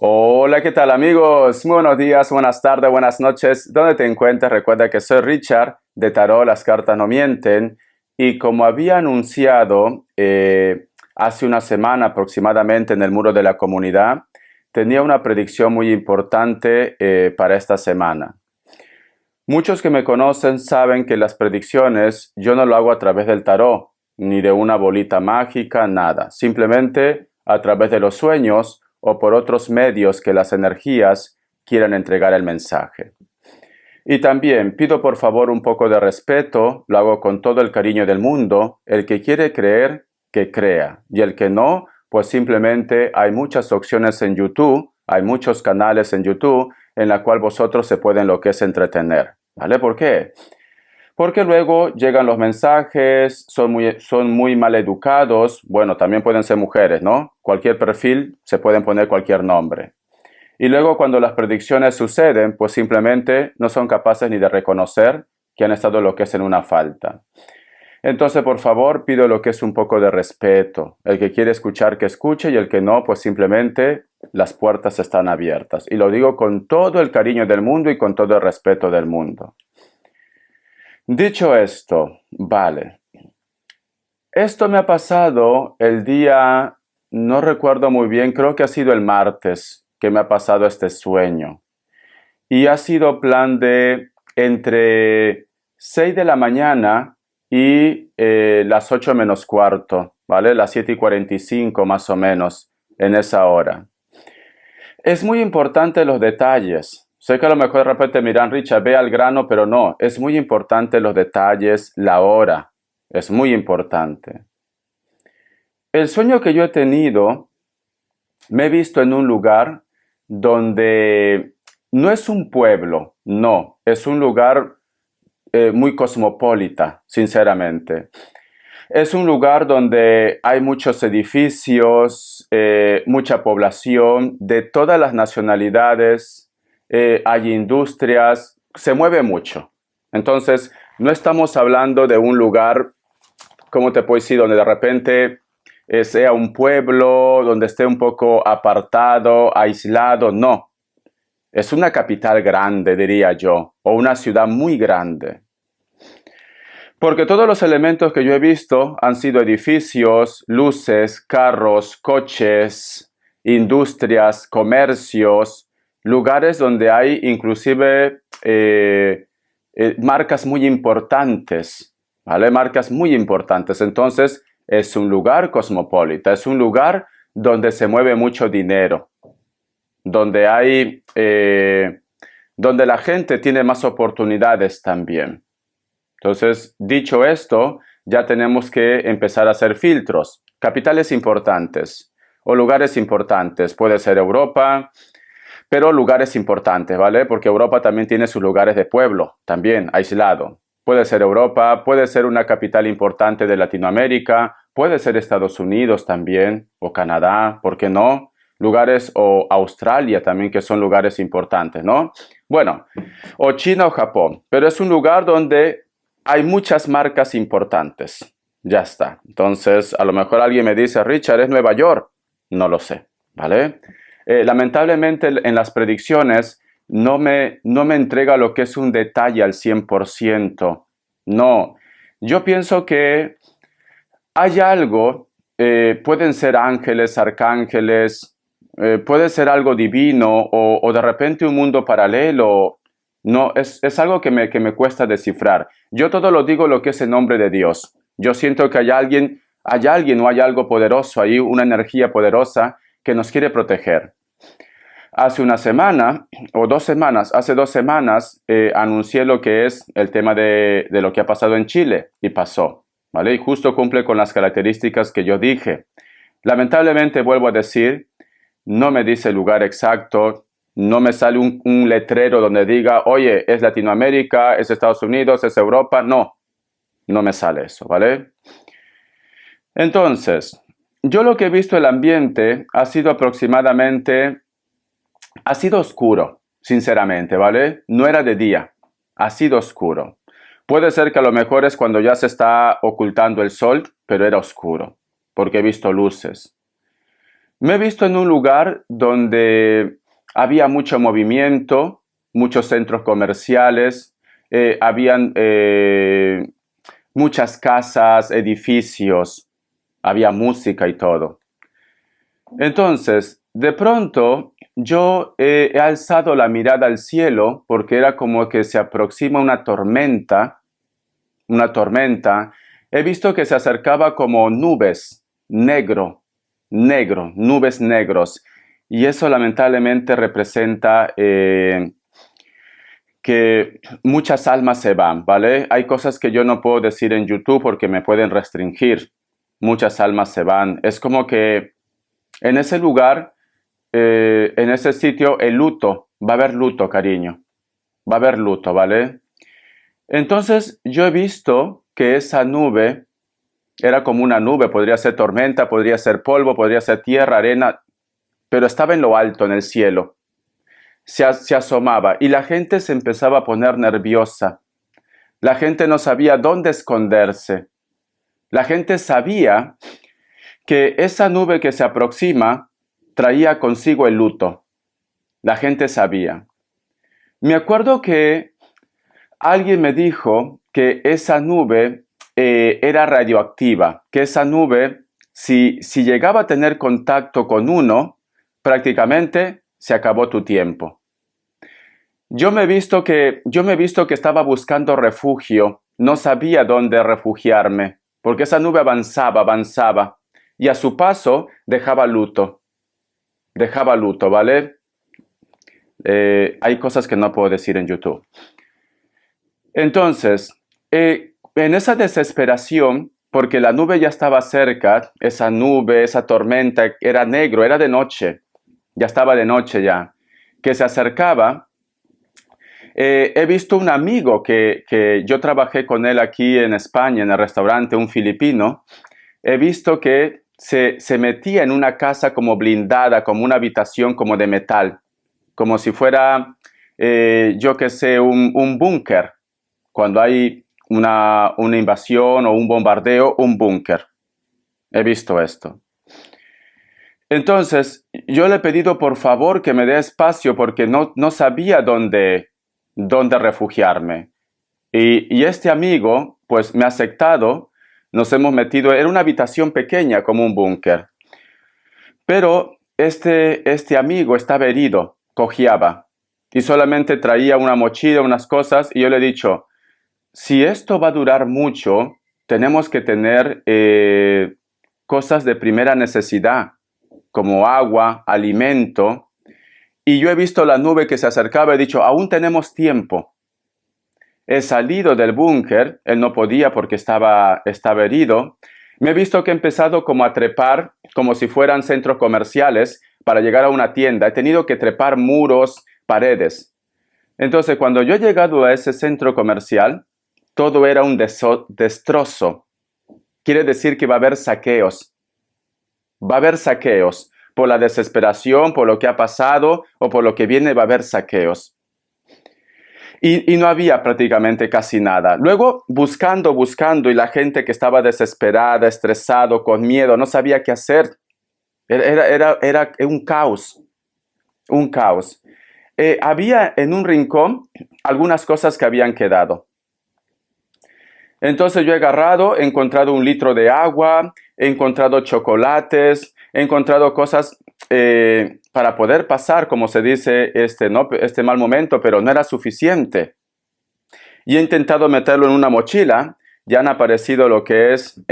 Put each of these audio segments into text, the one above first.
Hola, ¿qué tal amigos? Muy buenos días, buenas tardes, buenas noches. ¿Dónde te encuentras? Recuerda que soy Richard de Tarot, las cartas no mienten. Y como había anunciado hace una semana aproximadamente en el muro de la comunidad, tenía una predicción muy importante para esta semana. Muchos que me conocen saben que las predicciones yo no lo hago a través del tarot, ni de una bolita mágica, nada. Simplemente a través de los sueños o por otros medios que las energías quieran entregar el mensaje. Y también pido por favor un poco de respeto, lo hago con todo el cariño del mundo. El que quiere creer, que crea. Y el que no, pues simplemente hay muchas opciones en YouTube, hay muchos canales en YouTube en la cual vosotros se pueden lo que es entretener. ¿Vale? ¿Por qué? Porque luego llegan los mensajes, son muy mal educados. Bueno, también pueden ser mujeres, ¿no? Cualquier perfil se pueden poner cualquier nombre. Y luego cuando las predicciones suceden, pues simplemente no son capaces ni de reconocer que han estado lo que es en una falta. Entonces, por favor, pido lo que es un poco de respeto. El que quiere escuchar, que escuche, y el que no, pues simplemente las puertas están abiertas. Y lo digo con todo el cariño del mundo y con todo el respeto del mundo. Dicho esto, vale. Esto me ha pasado el día, no recuerdo muy bien, creo que ha sido el martes que me ha pasado este sueño. Y ha sido plan de entre 6 de la mañana y las 8 menos cuarto, ¿vale? Las 7:45 más o menos en esa hora. Es muy importante los detalles. Sé que a lo mejor de repente miran, Richard, ve al grano, pero no, es muy importante los detalles, la hora, es muy importante. El sueño que yo he tenido, me he visto en un lugar donde no es un pueblo, no, es un lugar muy cosmopolita, sinceramente. Es un lugar donde hay muchos edificios, mucha población de todas las nacionalidades, hay industrias, se mueve mucho. Entonces, no estamos hablando de un lugar, ¿cómo te puedo decir?, donde de repente sea un pueblo, donde esté un poco apartado, aislado, no. Es una capital grande, diría yo, o una ciudad muy grande. Porque todos los elementos que yo he visto han sido edificios, luces, carros, coches, industrias, comercios, lugares donde hay inclusive marcas muy importantes, ¿vale? Marcas muy importantes. Entonces es un lugar cosmopolita, es un lugar donde se mueve mucho dinero, donde donde la gente tiene más oportunidades también. Entonces, dicho esto, ya tenemos que empezar a hacer filtros. Capitales importantes o lugares importantes. Puede ser Europa, pero lugares importantes, ¿vale? Porque Europa también tiene sus lugares de pueblo, también aislado. Puede ser Europa, puede ser una capital importante de Latinoamérica, puede ser Estados Unidos también, o Canadá, ¿por qué no? Lugares, o Australia también, que son lugares importantes, ¿no? Bueno, o China o Japón, pero es un lugar donde hay muchas marcas importantes. Ya está. Entonces, a lo mejor alguien me dice, Richard, ¿es Nueva York? No lo sé, ¿vale? Lamentablemente en las predicciones no me entrega lo que es un detalle al 100%. No, yo pienso que hay algo, pueden ser ángeles, arcángeles, puede ser algo divino o de repente un mundo paralelo. No, es algo que me cuesta descifrar. Yo todo lo digo lo que es el nombre de Dios. Yo siento que hay alguien o hay algo poderoso ahí, una energía poderosa que nos quiere proteger. Hace una semana o 2 semanas, hace 2 semanas anuncié lo que es el tema de lo que ha pasado en Chile y pasó, ¿vale? Y justo cumple con las características que yo dije. Lamentablemente vuelvo a decir, no me dice el lugar exacto, no me sale un letrero donde diga, oye, es Latinoamérica, es Estados Unidos, es Europa, no, no me sale eso, ¿vale? Entonces, yo lo que he visto el ambiente ha sido aproximadamente, ha sido oscuro, sinceramente, ¿vale? No era de día, ha sido oscuro. Puede ser que a lo mejor es cuando ya se está ocultando el sol, pero era oscuro, porque he visto luces. Me he visto en un lugar donde había mucho movimiento, muchos centros comerciales, habían muchas casas, edificios, había música y todo. Entonces, de pronto, yo he alzado la mirada al cielo porque era como que se aproxima una tormenta, una tormenta. He visto que se acercaba como nubes, nubes negros. Y eso lamentablemente representa que muchas almas se van, ¿vale? Hay cosas que yo no puedo decir en YouTube porque me pueden restringir. Muchas almas se van. Es como que en ese lugar, en ese sitio, el luto, va a haber luto, cariño. Va a haber luto, ¿vale? Entonces yo he visto que esa nube era como una nube, podría ser tormenta, podría ser polvo, podría ser tierra, arena, pero estaba en lo alto, en el cielo. Se asomaba y la gente se empezaba a poner nerviosa. La gente no sabía dónde esconderse. La gente sabía que esa nube que se aproxima traía consigo el luto. La gente sabía. Me acuerdo que alguien me dijo que esa nube era radioactiva, que esa nube, si llegaba a tener contacto con uno, prácticamente se acabó tu tiempo. Yo me he visto que estaba buscando refugio, no sabía dónde refugiarme, porque esa nube avanzaba, y a su paso dejaba luto, ¿vale? Hay cosas que no puedo decir en YouTube. Entonces, en esa desesperación, porque la nube ya estaba cerca, esa nube, esa tormenta, era negro, era de noche, ya estaba de noche ya, que se acercaba. He visto un amigo que yo trabajé con él aquí en España, en el restaurante, un filipino. He visto que se metía en una casa como blindada, como una habitación como de metal, como si fuera, yo qué sé, un búnker. Cuando hay una invasión o un bombardeo, un búnker. He visto esto. Entonces, yo le he pedido por favor que me dé espacio porque no sabía dónde refugiarme. Y este amigo, pues me ha aceptado, nos hemos metido, era una habitación pequeña como un búnker. Pero este amigo estaba herido, cojeaba, y solamente traía una mochila, unas cosas, y yo le he dicho, si esto va a durar mucho, tenemos que tener cosas de primera necesidad, como agua, alimento. Y yo he visto la nube que se acercaba y he dicho, aún tenemos tiempo. He salido del búnker, él no podía porque estaba herido. Me he visto que he empezado como a trepar, como si fueran centros comerciales, para llegar a una tienda. He tenido que trepar muros, paredes. Entonces, cuando yo he llegado a ese centro comercial, todo era un destrozo. Quiere decir que va a haber saqueos. Va a haber saqueos. Por la desesperación, por lo que ha pasado o por lo que viene, va a haber saqueos. Y no había prácticamente casi nada. Luego, buscando, y la gente que estaba desesperada, estresado, con miedo, no sabía qué hacer. Era un caos. Un caos. Había en un rincón algunas cosas que habían quedado. Entonces yo he agarrado, he encontrado 1 litro de agua, he encontrado chocolates, he encontrado cosas para poder pasar, como se dice, este mal momento, pero no era suficiente. Y he intentado meterlo en una mochila, ya han aparecido lo que es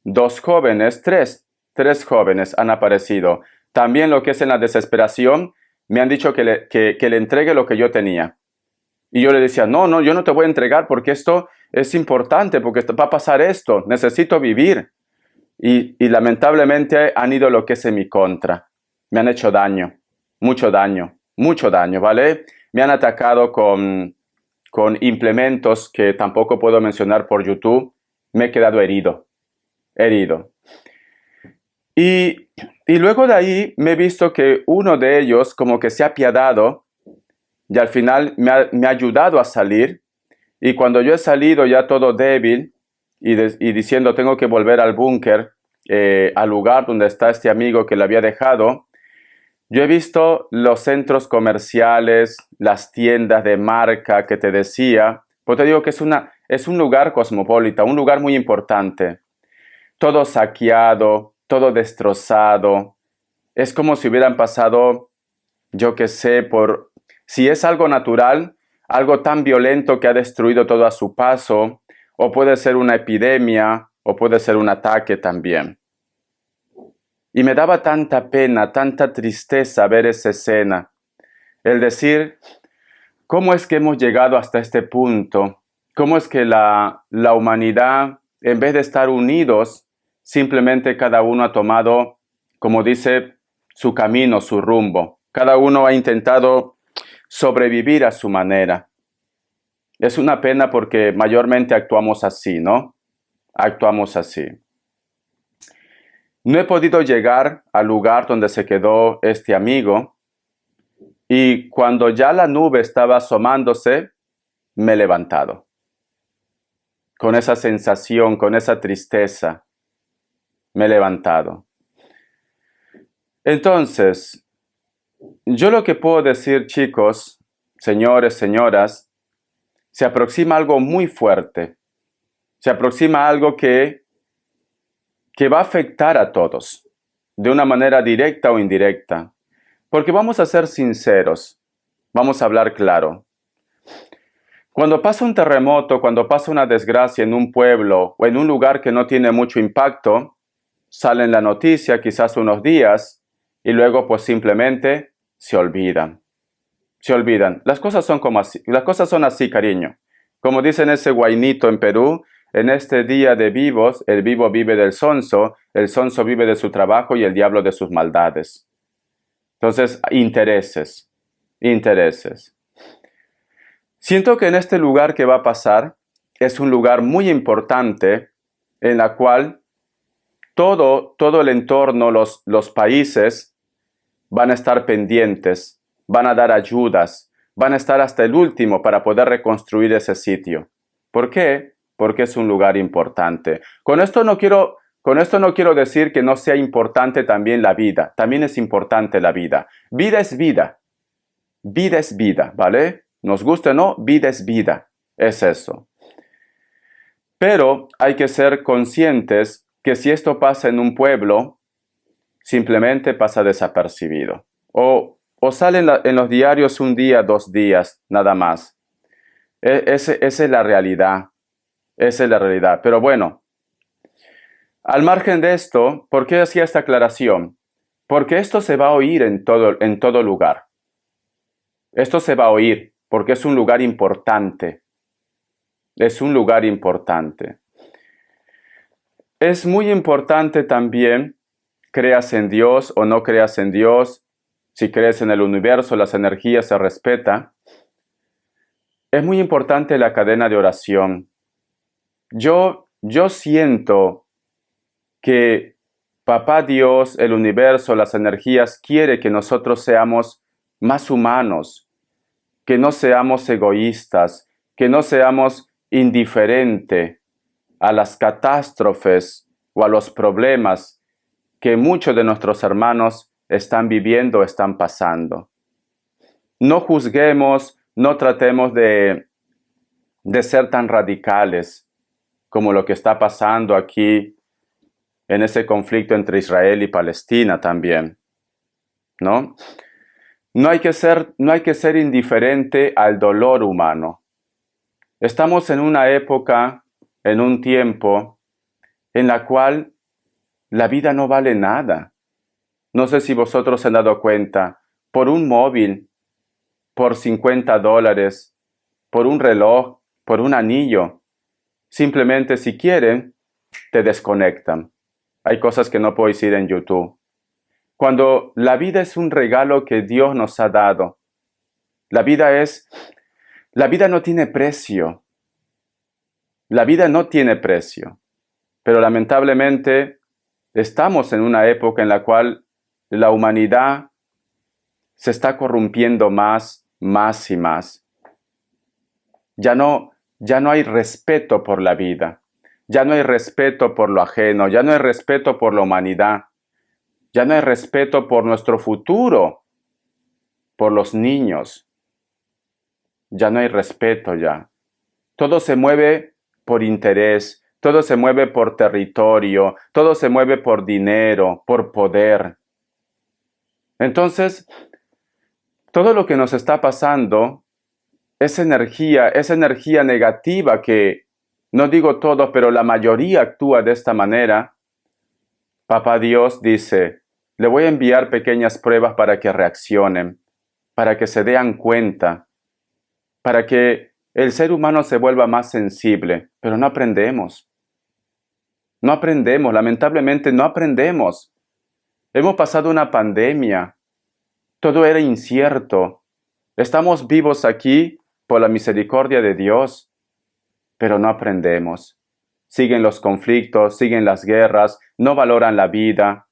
2 jóvenes, tres jóvenes han aparecido. También lo que es en la desesperación, me han dicho que le entregue lo que yo tenía. Y yo le decía, no, yo no te voy a entregar porque esto es importante, porque va a pasar esto, necesito vivir. Y lamentablemente han ido lo que es en mi contra. Me han hecho daño, mucho daño, ¿vale? Me han atacado con implementos que tampoco puedo mencionar por YouTube. Me he quedado herido. Y luego de ahí me he visto que uno de ellos como que se ha apiadado y al final me ha ayudado a salir. Y cuando yo he salido ya todo débil y diciendo tengo que volver al búnker, al lugar donde está este amigo que le había dejado, yo he visto los centros comerciales, las tiendas de marca que te decía, pues te digo que es un lugar cosmopolita, un lugar muy importante. Todo saqueado, todo destrozado. Es como si hubieran pasado, yo qué sé, si es algo natural, algo tan violento que ha destruido todo a su paso, o puede ser una epidemia, o puede ser un ataque también. Y me daba tanta pena, tanta tristeza ver esa escena. El decir, ¿cómo es que hemos llegado hasta este punto? ¿Cómo es que la humanidad, en vez de estar unidos, simplemente cada uno ha tomado, como dice, su camino, su rumbo? Cada uno ha intentado sobrevivir a su manera. Es una pena porque mayormente actuamos así, ¿no? Actuamos así. No he podido llegar al lugar donde se quedó este amigo y cuando ya la nube estaba asomándose, me he levantado. Con esa sensación, con esa tristeza, me he levantado. Entonces, yo lo que puedo decir, chicos, señores, señoras, se aproxima algo muy fuerte. Se aproxima algo que va a afectar a todos, de una manera directa o indirecta. Porque vamos a ser sinceros, vamos a hablar claro. Cuando pasa un terremoto, cuando pasa una desgracia en un pueblo o en un lugar que no tiene mucho impacto, sale en la noticia quizás unos días y luego pues simplemente se olvidan. Se olvidan. Las cosas son como así, las cosas son así, cariño. Como dicen ese guainito en Perú, en este día de vivos, el vivo vive del sonso, el sonso vive de su trabajo y el diablo de sus maldades. Entonces, intereses. Siento que en este lugar que va a pasar es un lugar muy importante en la cual todo el entorno, los países van a estar pendientes, van a dar ayudas, van a estar hasta el último para poder reconstruir ese sitio. ¿Por qué? Porque es un lugar importante. Con esto no quiero decir que no sea importante también la vida. También es importante la vida. Vida es vida. Vida es vida, ¿vale? Nos guste o no, vida es vida. Es eso. Pero hay que ser conscientes que si esto pasa en un pueblo, simplemente pasa desapercibido. O sale en los diarios un día, 2 días, nada más. Esa es la realidad. Esa es la realidad. Pero bueno, al margen de esto, ¿por qué hacía esta aclaración? Porque esto se va a oír en todo lugar. Esto se va a oír porque es un lugar importante. Es un lugar importante. Es muy importante también, creas en Dios o no creas en Dios, si crees en el universo, las energías se respeta. Es muy importante la cadena de oración. Yo siento que Papá Dios, el universo, las energías, quiere que nosotros seamos más humanos, que no seamos egoístas, que no seamos indiferentes a las catástrofes o a los problemas que muchos de nuestros hermanos están viviendo, están pasando. No juzguemos, no tratemos de ser tan radicales como lo que está pasando aquí en ese conflicto entre Israel y Palestina también, ¿no? No hay que ser indiferente al dolor humano. Estamos en una época, en un tiempo, en la cual la vida no vale nada. No sé si vosotros se han dado cuenta, por un móvil, por $50, por un reloj, por un anillo, simplemente si quieren, te desconectan. Hay cosas que no puedo decir en YouTube. Cuando la vida es un regalo que Dios nos ha dado, la vida no tiene precio. La vida no tiene precio. Pero lamentablemente estamos en una época en la cual la humanidad se está corrompiendo más y más. Ya no hay respeto por la vida. Ya no hay respeto por lo ajeno, ya no hay respeto por la humanidad, ya no hay respeto por nuestro futuro, por los niños. Ya no hay respeto ya. Todo se mueve por interés, todo se mueve por territorio, todo se mueve por dinero, por poder. Entonces, todo lo que nos está pasando esa energía negativa que, no digo todos, pero la mayoría actúa de esta manera. Papá Dios dice, le voy a enviar pequeñas pruebas para que reaccionen, para que se den cuenta, para que el ser humano se vuelva más sensible, pero no aprendemos. No aprendemos, lamentablemente no aprendemos. Hemos pasado una pandemia, todo era incierto. Estamos vivos aquí por la misericordia de Dios, pero no aprendemos. Siguen los conflictos, siguen las guerras, no valoran la vida,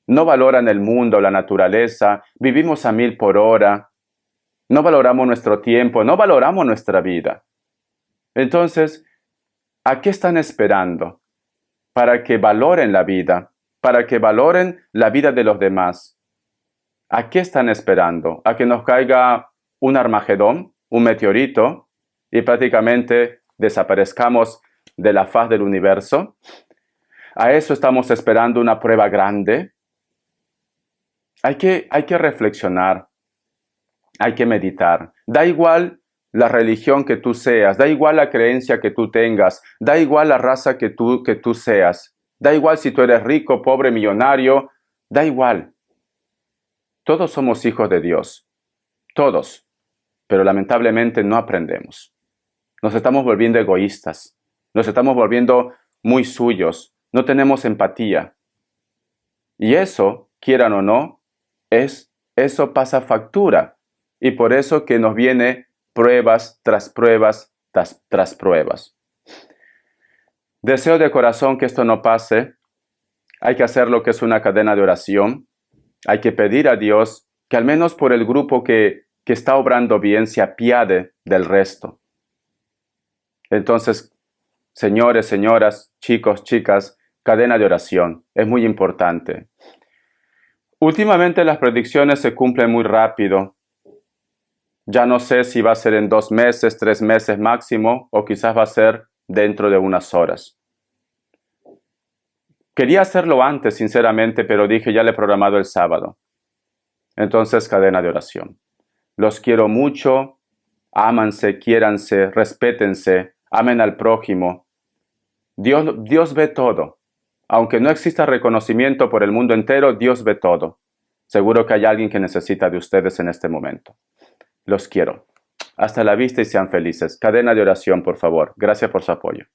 no valoran el mundo, la naturaleza, vivimos a 1000 por hora, no valoramos nuestro tiempo, no valoramos nuestra vida. Entonces, ¿a qué están esperando? Para que valoren la vida, para que valoren la vida de los demás. ¿A qué están esperando? ¿A que nos caiga un Armagedón, un meteorito, y prácticamente desaparezcamos de la faz del universo? ¿A eso estamos esperando una prueba grande? Hay que reflexionar, hay que meditar. Da igual la religión que tú seas, da igual la creencia que tú tengas, da igual la raza que tú seas, da igual si tú eres rico, pobre, millonario, da igual. Todos somos hijos de Dios, todos, pero lamentablemente no aprendemos. Nos estamos volviendo egoístas, nos estamos volviendo muy suyos, no tenemos empatía. Y eso, quieran o no, eso pasa factura. Y por eso que nos viene pruebas tras pruebas tras pruebas. Deseo de corazón que esto no pase. Hay que hacer lo que es una cadena de oración. Hay que pedir a Dios que al menos por el grupo que está obrando bien se apiade del resto. Entonces, señores, señoras, chicos, chicas, cadena de oración. Es muy importante. Últimamente las predicciones se cumplen muy rápido. Ya no sé si va a ser en 2 meses, 3 meses máximo, o quizás va a ser dentro de unas horas. Quería hacerlo antes, sinceramente, pero dije, ya le he programado el sábado. Entonces, cadena de oración. Los quiero mucho, ámanse, quiéranse, respétense, amen al prójimo. Dios ve todo. Aunque no exista reconocimiento por el mundo entero, Dios ve todo. Seguro que hay alguien que necesita de ustedes en este momento. Los quiero. Hasta la vista y sean felices. Cadena de oración, por favor. Gracias por su apoyo.